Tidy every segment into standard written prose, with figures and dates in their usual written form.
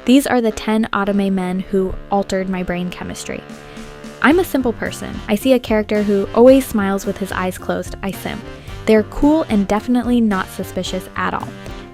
These are the 10 Otome men who altered my brain chemistry. I'm a simple person. I see a character who always smiles with his eyes closed, I simp. They're cool and definitely not suspicious at all.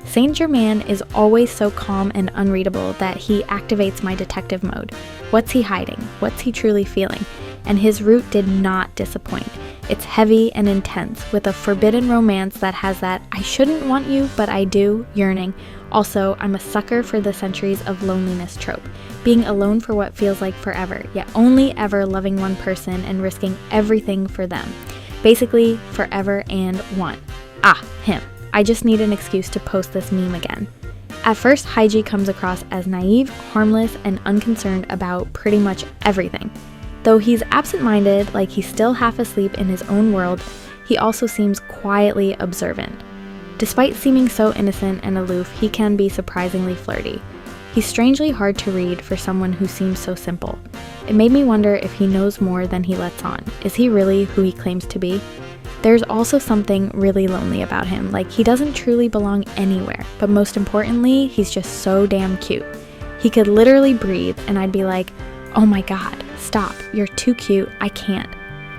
Saint Germain is always so calm and unreadable that he activates my detective mode. What's he hiding? What's he truly feeling? And his route did not disappoint. It's heavy and intense, with a forbidden romance that has that I shouldn't want you, but I do yearning. Also, I'm a sucker for the centuries of loneliness trope, being alone for what feels like forever, yet only ever loving one person and risking everything for them. Basically, forever and one. Ah, him. I just need an excuse to post this meme again. At first, Haiji comes across as naive, harmless, and unconcerned about pretty much everything. Though he's absent-minded, like he's still half asleep in his own world, he also seems quietly observant. Despite seeming so innocent and aloof, he can be surprisingly flirty. He's strangely hard to read for someone who seems so simple. It made me wonder if he knows more than he lets on. Is he really who he claims to be? There's also something really lonely about him, like he doesn't truly belong anywhere, but most importantly, he's just so damn cute. He could literally breathe and I'd be like, oh my god, stop, you're too cute, I can't.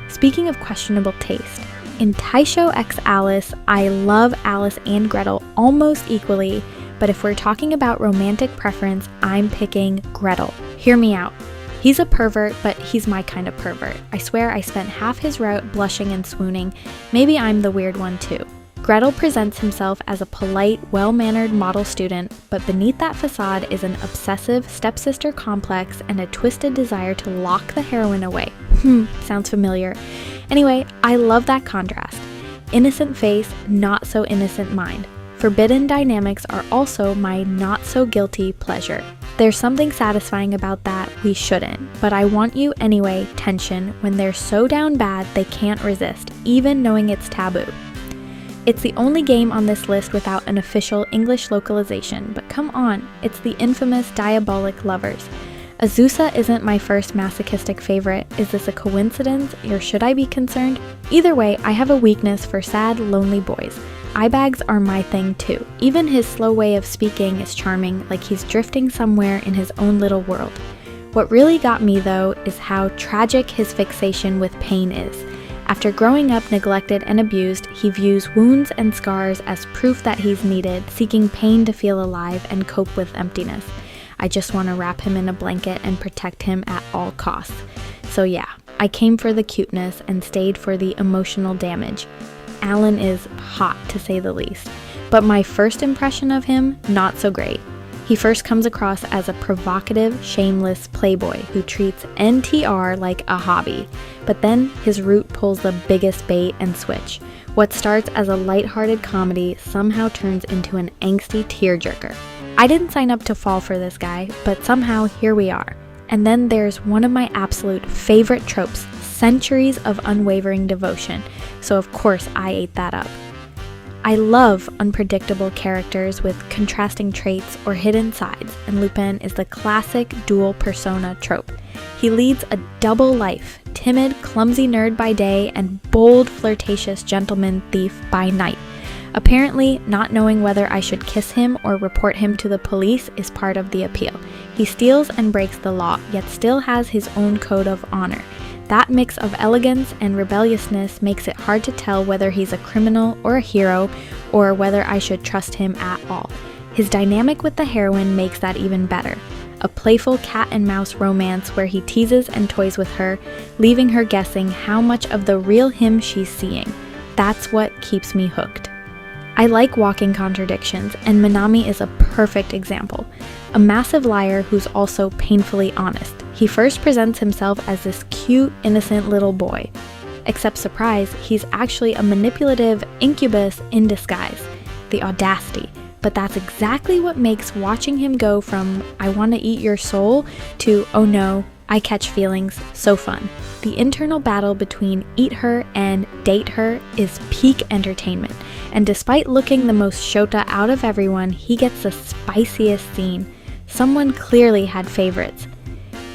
Speaking of questionable taste, in Taisho x Alice, I love Alice and Gretel almost equally, but if we're talking about romantic preference, I'm picking Gretel. Hear me out. He's a pervert, but he's my kind of pervert. I swear I spent half his route blushing and swooning. Maybe I'm the weird one too. Gretel presents himself as a polite, well-mannered model student, but beneath that facade is an obsessive stepsister complex and a twisted desire to lock the heroine away. Sounds familiar. Anyway, I love that contrast. Innocent face, not so innocent mind. Forbidden dynamics are also my not-so-guilty pleasure. There's something satisfying about that we shouldn't, but I want you anyway tension when they're so down bad they can't resist, even knowing it's taboo. It's the only game on this list without an official English localization, but come on, it's the infamous Diabolik lovers. Azusa isn't my first masochistic favorite. Is this a coincidence, or should I be concerned? Either way, I have a weakness for sad, lonely boys. Eye bags are my thing too. Even his slow way of speaking is charming, like he's drifting somewhere in his own little world. What really got me though is how tragic his fixation with pain is. After growing up neglected and abused, he views wounds and scars as proof that he's needed, seeking pain to feel alive and cope with emptiness. I just want to wrap him in a blanket and protect him at all costs. So yeah, I came for the cuteness and stayed for the emotional damage. Allan is hot, to say the least, but my first impression of him, not so great. He first comes across as a provocative, shameless playboy who treats NTR like a hobby, but then his route pulls the biggest bait and switch. What starts as a lighthearted comedy somehow turns into an angsty tearjerker. I didn't sign up to fall for this guy, but somehow here we are. And then there's one of my absolute favorite tropes, centuries of unwavering devotion, so of course I ate that up. I love unpredictable characters with contrasting traits or hidden sides, and Lupin is the classic dual persona trope. He leads a double life, timid, clumsy nerd by day and bold, flirtatious gentleman thief by night. Apparently, not knowing whether I should kiss him or report him to the police is part of the appeal. He steals and breaks the law, yet still has his own code of honor. That mix of elegance and rebelliousness makes it hard to tell whether he's a criminal or a hero, or whether I should trust him at all. His dynamic with the heroine makes that even better. A playful cat and mouse romance where he teases and toys with her, leaving her guessing how much of the real him she's seeing. That's what keeps me hooked. I like walking contradictions, and Minami is a perfect example. A massive liar who's also painfully honest. He first presents himself as this cute, innocent little boy. Except surprise, he's actually a manipulative incubus in disguise. The audacity. But that's exactly what makes watching him go from I want to eat your soul to oh no, I catch feelings so fun. The internal battle between eat her and date her is peak entertainment, and despite looking the most shota out of everyone, he gets the spiciest scene. Someone clearly had favorites.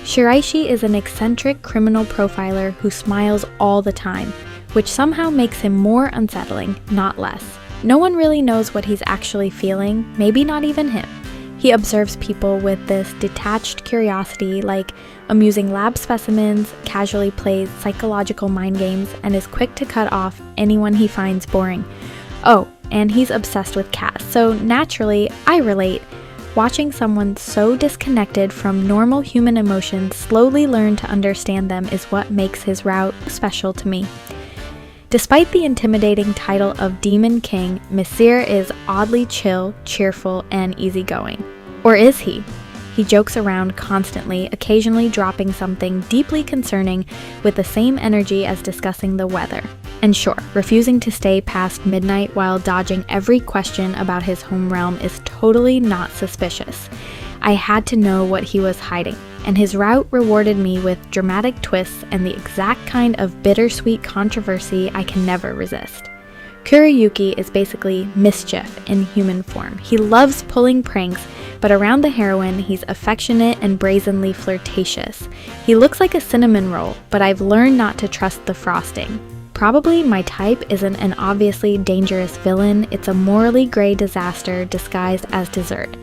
Shiraishi is an eccentric criminal profiler who smiles all the time, which somehow makes him more unsettling, not less. No one really knows what he's actually feeling, maybe not even him. He He observes people with this detached curiosity, like amusing lab specimens, casually plays psychological mind games, and is quick to cut off anyone he finds boring. Oh, and he's obsessed with cats, so naturally, I relate. Watching someone so disconnected from normal human emotions slowly learn to understand them is what makes his route special to me. Despite the intimidating title of Demon King, Mysyr is oddly chill, cheerful, and easygoing. Or is he? He jokes around constantly, occasionally dropping something deeply concerning with the same energy as discussing the weather. And sure, refusing to stay past midnight while dodging every question about his home realm is totally not suspicious. I had to know what he was hiding, and his route rewarded me with dramatic twists and the exact kind of bittersweet controversy I can never resist. Kuroyuki is basically mischief in human form. He loves pulling pranks, but around the heroine, he's affectionate and brazenly flirtatious. He looks like a cinnamon roll, but I've learned not to trust the frosting. Probably my type isn't an obviously dangerous villain, it's a morally gray disaster disguised as dessert.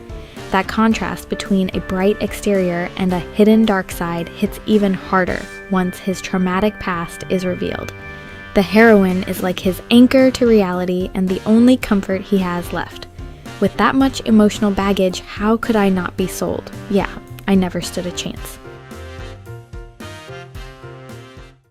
That contrast between a bright exterior and a hidden dark side hits even harder once his traumatic past is revealed. The heroine is like his anchor to reality and the only comfort he has left. With that much emotional baggage, how could I not be sold? Yeah, I never stood a chance.